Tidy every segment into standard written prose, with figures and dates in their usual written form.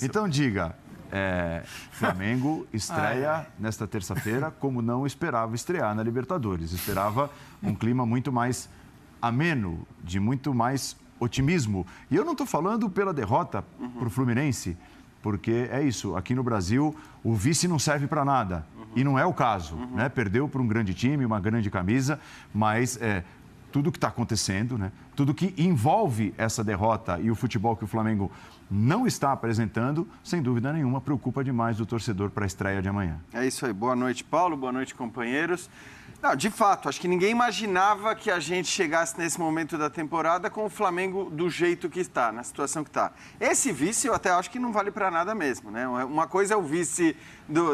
Então diga, Flamengo estreia nesta terça-feira como não esperava estrear na Libertadores. Esperava um clima muito mais ameno, de muito mais otimismo. E eu não estou falando pela derrota para o Fluminense, porque é isso, aqui no Brasil o vice não serve para nada. E não é o caso, né? Perdeu para um grande time, uma grande camisa, mas tudo que está acontecendo, né? Tudo que envolve essa derrota e o futebol que o Flamengo não está apresentando, sem dúvida nenhuma, preocupa demais o torcedor para a estreia de amanhã. É isso aí. Boa noite, Paulo. Boa noite, companheiros. Não, de fato, acho que ninguém imaginava que a gente chegasse nesse momento da temporada com o Flamengo do jeito que está, na situação que está. Esse vice eu até acho que não vale para nada mesmo, né? Uma coisa é o vice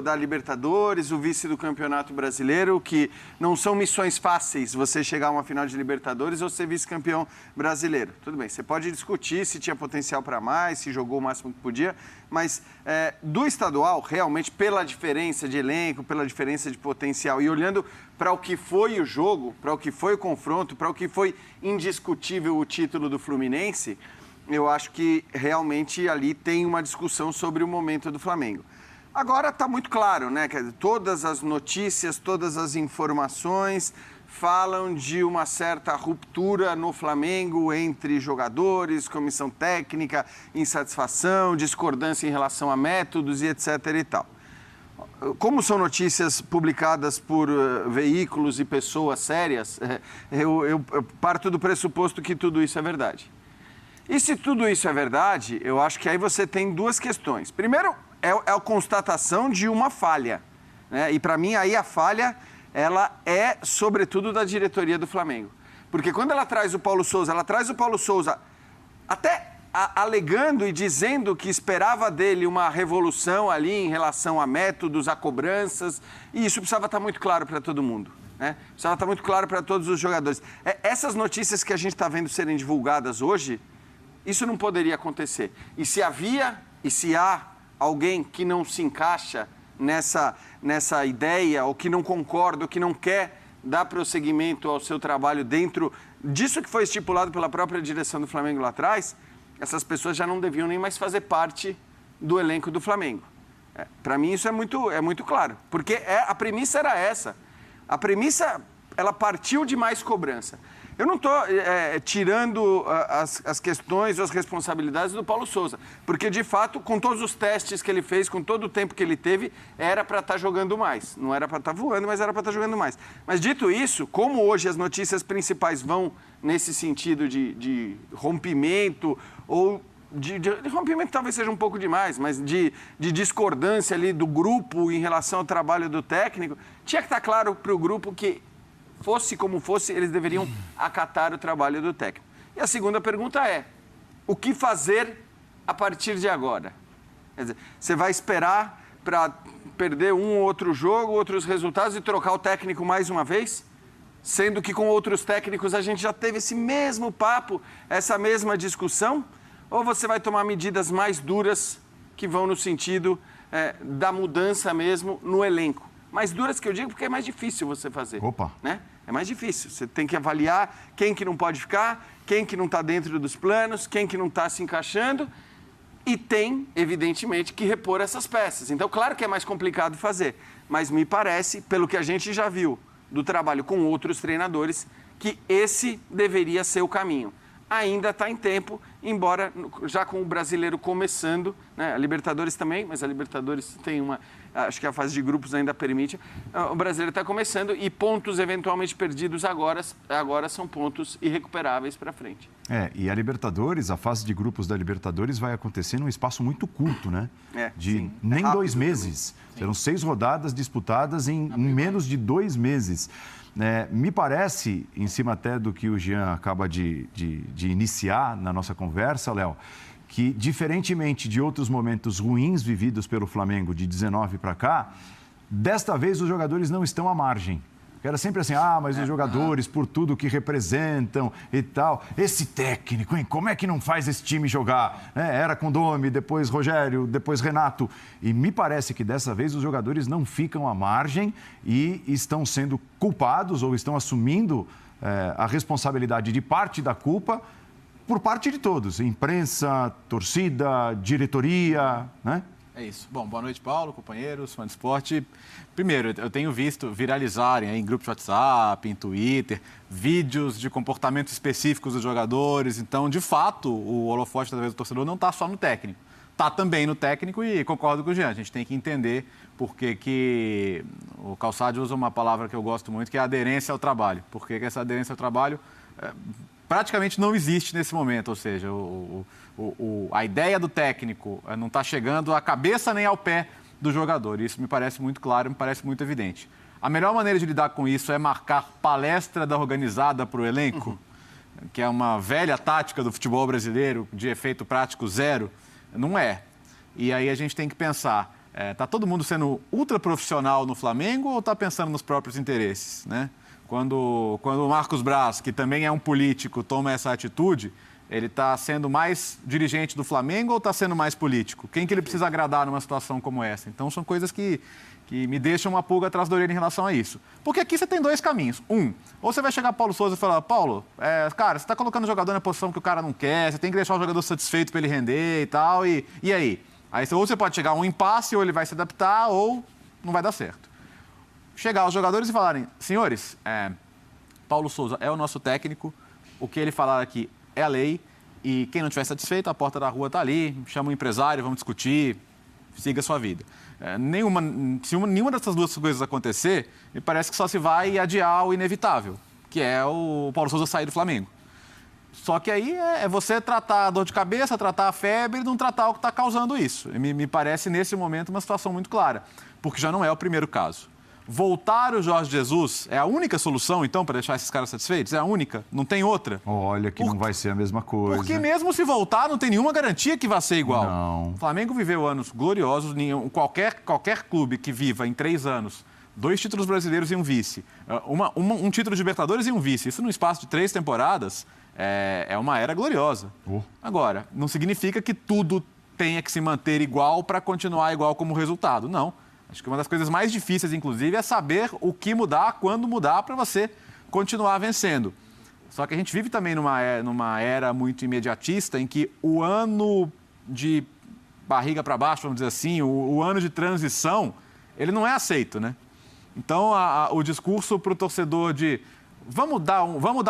da Libertadores, o vice do Campeonato Brasileiro, que não são missões fáceis você chegar a uma final de Libertadores ou ser vice-campeão brasileiro. Tudo bem, você pode discutir se tinha potencial para mais, se jogou o máximo que podia, mas do estadual, realmente, pela diferença de elenco, pela diferença de potencial e olhando para o que foi o jogo, para o que foi o confronto, para o que foi indiscutível o título do Fluminense, eu acho que realmente ali tem uma discussão sobre o momento do Flamengo. Agora está muito claro, né? Quer dizer, todas as notícias, todas as informações falam de uma certa ruptura no Flamengo entre jogadores, comissão técnica, insatisfação, discordância em relação a métodos e etc. e tal. Como são notícias publicadas por veículos e pessoas sérias, eu parto do pressuposto que tudo isso é verdade. E se tudo isso é verdade, eu acho que aí você tem duas questões. Primeiro, é a constatação de uma falha, né? E para mim, aí a falha, ela é sobretudo da diretoria do Flamengo. Porque quando ela traz o Paulo Souza, até alegando e dizendo que esperava dele uma revolução ali em relação a métodos, a cobranças, e isso precisava estar muito claro para todo mundo, né? Precisava estar muito claro para todos os jogadores. Essas notícias que a gente está vendo serem divulgadas hoje, isso não poderia acontecer. E se há alguém que não se encaixa nessa ideia, ou que não concorda, ou que não quer dar prosseguimento ao seu trabalho dentro disso que foi estipulado pela própria direção do Flamengo lá atrás, essas pessoas já não deviam nem mais fazer parte do elenco do Flamengo. Para mim isso é muito claro, porque a premissa era essa. A premissa, ela partiu de mais cobrança. Eu não estou tirando as questões ou as responsabilidades do Paulo Souza, porque, de fato, com todos os testes que ele fez, com todo o tempo que ele teve, era para estar jogando mais. Não era para estar voando, mas era para estar jogando mais. Mas, dito isso, como hoje as notícias principais vão nesse sentido de rompimento, ou de rompimento talvez seja um pouco demais, mas de discordância ali do grupo em relação ao trabalho do técnico, tinha que estar claro para o grupo que, fosse como fosse, eles deveriam acatar o trabalho do técnico. E a segunda pergunta é, o que fazer a partir de agora? Quer dizer, você vai esperar para perder um ou outro jogo, outros resultados e trocar o técnico mais uma vez? Sendo que com outros técnicos a gente já teve esse mesmo papo, essa mesma discussão? Ou você vai tomar medidas mais duras que vão no sentido da mudança mesmo no elenco? Mais duras que eu digo porque é mais difícil você fazer. Opa! Né? É mais difícil. Você tem que avaliar quem que não pode ficar, quem que não está dentro dos planos, quem que não está se encaixando e tem, evidentemente, que repor essas peças. Então, claro que é mais complicado fazer, mas me parece, pelo que a gente já viu do trabalho com outros treinadores, que esse deveria ser o caminho. Ainda está em tempo, embora já com o brasileiro começando, né? A Libertadores também, mas a Libertadores tem acho que a fase de grupos ainda permite. O brasileiro está começando e pontos eventualmente perdidos agora são pontos irrecuperáveis para frente. E a Libertadores, a fase de grupos da Libertadores vai acontecer num espaço muito curto, né? Nem 2 meses. Serão 6 rodadas disputadas em menos de 2 meses. Me parece, em cima até do que o Jean acaba de iniciar na nossa conversa, Léo, que, diferentemente de outros momentos ruins vividos pelo Flamengo de 19 para cá, desta vez os jogadores não estão à margem. Era sempre assim, mas os jogadores, por tudo que representam e tal. Esse técnico, hein? Como é que não faz esse time jogar? Era com Domi, depois Rogério, depois Renato. E me parece que dessa vez os jogadores não ficam à margem e estão sendo culpados ou estão assumindo a responsabilidade de parte da culpa por parte de todos, imprensa, torcida, diretoria, né? É isso. Bom, boa noite, Paulo, companheiros, fã de esporte. Primeiro, eu tenho visto viralizarem aí em grupos de WhatsApp, em Twitter, vídeos de comportamentos específicos dos jogadores. Então, de fato, o holofote, talvez, do torcedor não está só no técnico. Está também no técnico e concordo com o Jean. A gente tem que entender porque que o Calçade usa uma palavra que eu gosto muito, que é a aderência ao trabalho. Porque essa aderência ao trabalho praticamente não existe nesse momento. Ou seja, a ideia do técnico não está chegando à cabeça nem ao pé do jogador. Isso me parece muito claro, me parece muito evidente. A melhor maneira de lidar com isso é marcar palestra da organizada para o elenco, que é uma velha tática do futebol brasileiro, de efeito prático zero. Não é. E aí a gente tem que pensar, está todo mundo sendo ultra profissional no Flamengo ou está pensando nos próprios interesses, né? Quando o Marcos Braz, que também é um político, toma essa atitude, ele está sendo mais dirigente do Flamengo ou está sendo mais político? Quem que ele precisa agradar numa situação como essa? Então, são coisas que me deixam uma pulga atrás da orelha em relação a isso. Porque aqui você tem dois caminhos. Ou você vai chegar Paulo Souza e falar, Paulo, cara, você está colocando o jogador na posição que o cara não quer, você tem que deixar o jogador satisfeito para ele render e tal, e aí? Ou você pode chegar a um impasse, ou ele vai se adaptar, ou não vai dar certo. Chegar aos jogadores e falarem, senhores, Paulo Souza é o nosso técnico, o que ele falar aqui é a lei, e quem não estiver satisfeito, a porta da rua está ali, chama um empresário, vamos discutir, siga a sua vida. Se nenhuma dessas duas coisas acontecer, me parece que só se vai adiar o inevitável, que é o Paulo Souza sair do Flamengo. Só que aí é você tratar a dor de cabeça, tratar a febre e não tratar o que está causando isso. Me parece, nesse momento, uma situação muito clara, porque já não é o primeiro caso. Voltar o Jorge Jesus é a única solução, então, para deixar esses caras satisfeitos? É a única? Não tem outra? Olha que não vai ser a mesma coisa. Porque mesmo se voltar, não tem nenhuma garantia que vai ser igual. Não. O Flamengo viveu anos gloriosos, qualquer clube que viva em 3 anos 2 títulos brasileiros e um vice, um título de Libertadores e um vice, isso no espaço de 3 temporadas, é uma era gloriosa. Agora, não significa que tudo tenha que se manter igual para continuar igual como resultado, não. Acho que uma das coisas mais difíceis, inclusive, é saber o que mudar, quando mudar, para você continuar vencendo. Só que a gente vive também numa era muito imediatista, em que o ano de barriga para baixo, vamos dizer assim, o ano de transição, ele não é aceito, né? Então, o discurso para o torcedor de vamos dar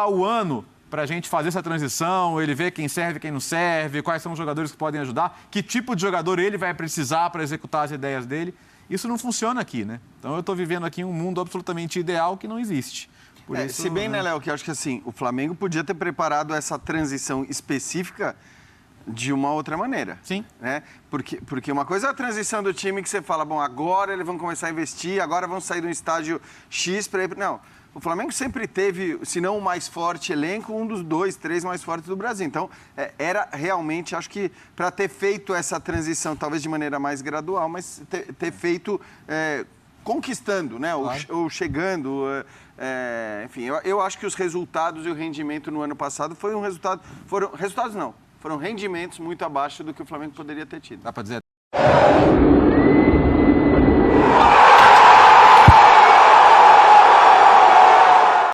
o ano para a gente fazer essa transição, ele ver quem serve, quem não serve, quais são os jogadores que podem ajudar, que tipo de jogador ele vai precisar para executar as ideias dele. Isso não funciona aqui, né? Então, eu estou vivendo aqui um mundo absolutamente ideal que não existe. Por isso, se bem, né, Léo, que eu acho que assim, o Flamengo podia ter preparado essa transição específica de uma outra maneira. Sim. Né? Porque uma coisa é a transição do time que você fala, bom, agora eles vão começar a investir, agora vão sair de um estágio X para ir... Não, o Flamengo sempre teve, se não o mais forte elenco, um dos 2, 3 mais fortes do Brasil. Então, era realmente, acho que, para ter feito essa transição, talvez de maneira mais gradual, mas ter feito conquistando, né? Claro. Ou chegando... enfim, eu acho que os resultados e o rendimento no ano passado foi um resultado... Resultados não, foram rendimentos muito abaixo do que o Flamengo poderia ter tido. Dá para dizer